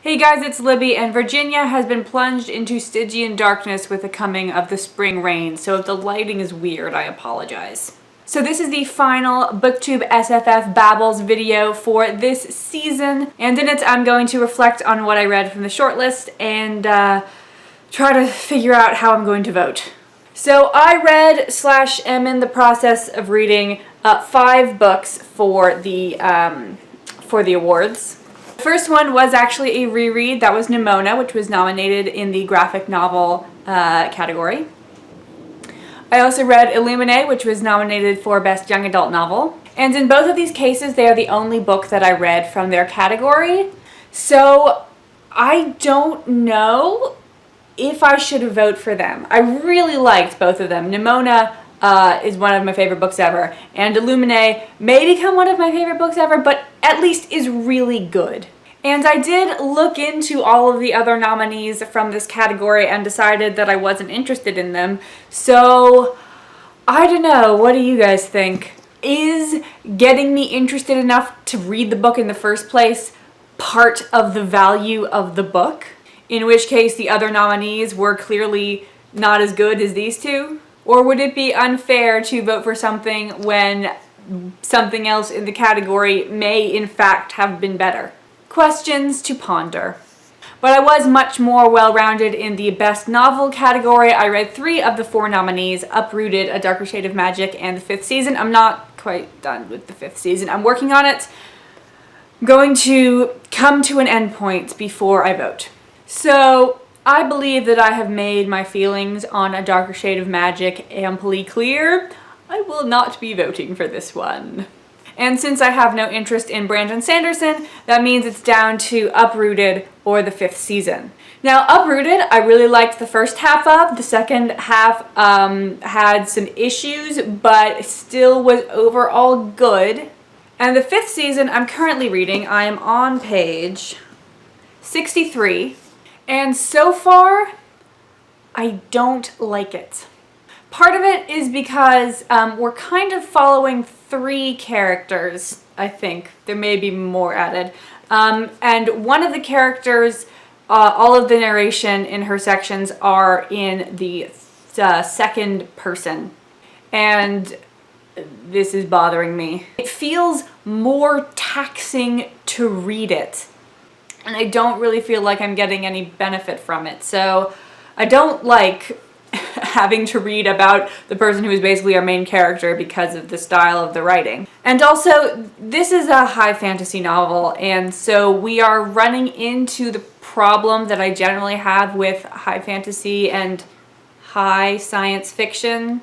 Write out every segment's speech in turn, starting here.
Hey guys, it's Libby, and Virginia has been plunged into Stygian darkness with the coming of the spring rain, so if the lighting is weird, I apologize. So this is the final Booktube SFF Babbles video for this season, and in it I'm going to reflect on what I read from the shortlist and try to figure out how I'm going to vote. So I read / am in the process of reading 5 books for the awards. The first one was actually a reread. That was Nimona, which was nominated in the graphic novel category. I also read Illuminae, which was nominated for Best Young Adult Novel. And in both of these cases, they are the only book that I read from their category. So I don't know if I should vote for them. I really liked both of them. Nimona is one of my favorite books ever, and Illuminae may become one of my favorite books ever, but at least is really good. And I did look into all of the other nominees from this category and decided that I wasn't interested in them. So, I don't know. What do you guys think? Is getting me interested enough to read the book in the first place part of the value of the book? In which case the other nominees were clearly not as good as these two? Or would it be unfair to vote for something when something else in the category may in fact have been better? Questions to ponder. But I was much more well-rounded in the Best Novel category. I read 3 of the 4 nominees, Uprooted, A Darker Shade of Magic, and the 5th season. I'm not quite done with the 5th season. I'm working on it. I'm going to come to an end point before I vote. So, I believe that I have made my feelings on A Darker Shade of Magic amply clear. I will not be voting for this one. And since I have no interest in Brandon Sanderson, that means it's down to Uprooted or the 5th season. Now, Uprooted, I really liked the first half of. The second half had some issues, but still was overall good. And the 5th season I'm currently reading. I am on page 63. And so far, I don't like it. Part of it is because we're kind of following 3 characters, I think. There may be more added. And one of the characters, all of the narration in her sections are in the second person. And this is bothering me. It feels more taxing to read it. And I don't really feel like I'm getting any benefit from it. So I don't like having to read about the person who is basically our main character because of the style of the writing. And also, this is a high fantasy novel, and so we are running into the problem that I generally have with high fantasy and high science fiction.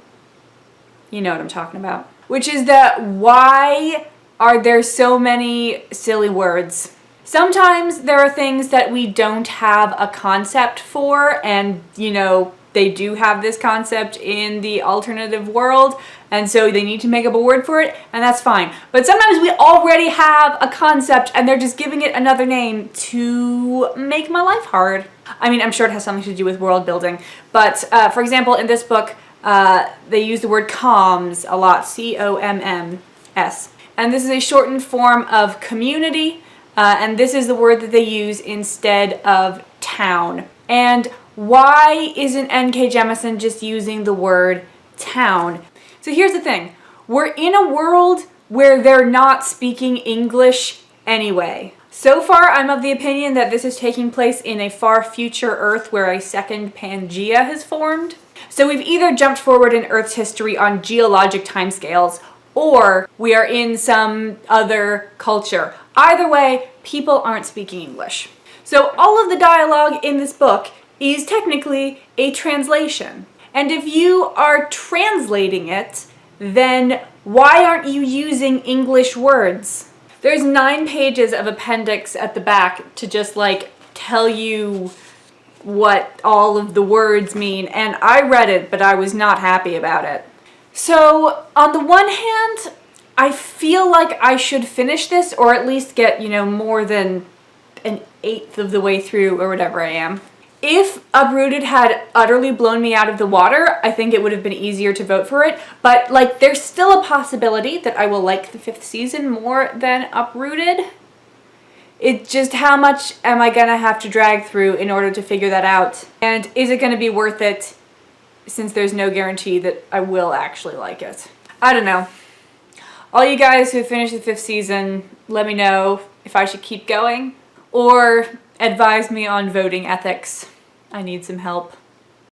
You know what I'm talking about. Which is that why are there so many silly words? Sometimes there are things that we don't have a concept for, and, you know, they do have this concept in the alternative world, and so they need to make up a word for it, and that's fine. But sometimes we already have a concept, and they're just giving it another name to make my life hard. I mean, I'm sure it has something to do with world building, but for example, in this book, they use the word comms a lot, C-O-M-M-S. And this is a shortened form of community, and this is the word that they use instead of town. And why isn't N.K. Jemisin just using the word town? So here's the thing. We're in a world where they're not speaking English anyway. So far, I'm of the opinion that this is taking place in a far future Earth where a second Pangea has formed. So we've either jumped forward in Earth's history on geologic timescales, or we are in some other culture. Either way, people aren't speaking English. So all of the dialogue in this book is technically a translation. And if you are translating it, then why aren't you using English words? There's 9 pages of appendix at the back to just like tell you what all of the words mean, and I read it, but I was not happy about it. So on the one hand, I feel like I should finish this, or at least get, you know, more than an 1/8 of the way through, or whatever I am. If Uprooted had utterly blown me out of the water, I think it would have been easier to vote for it. But, like, there's still a possibility that I will like the 5th season more than Uprooted. It's just how much am I gonna have to drag through in order to figure that out? And is it gonna be worth it since there's no guarantee that I will actually like it? I don't know. All you guys who finished the 5th season, let me know if I should keep going or advise me on voting ethics. I need some help.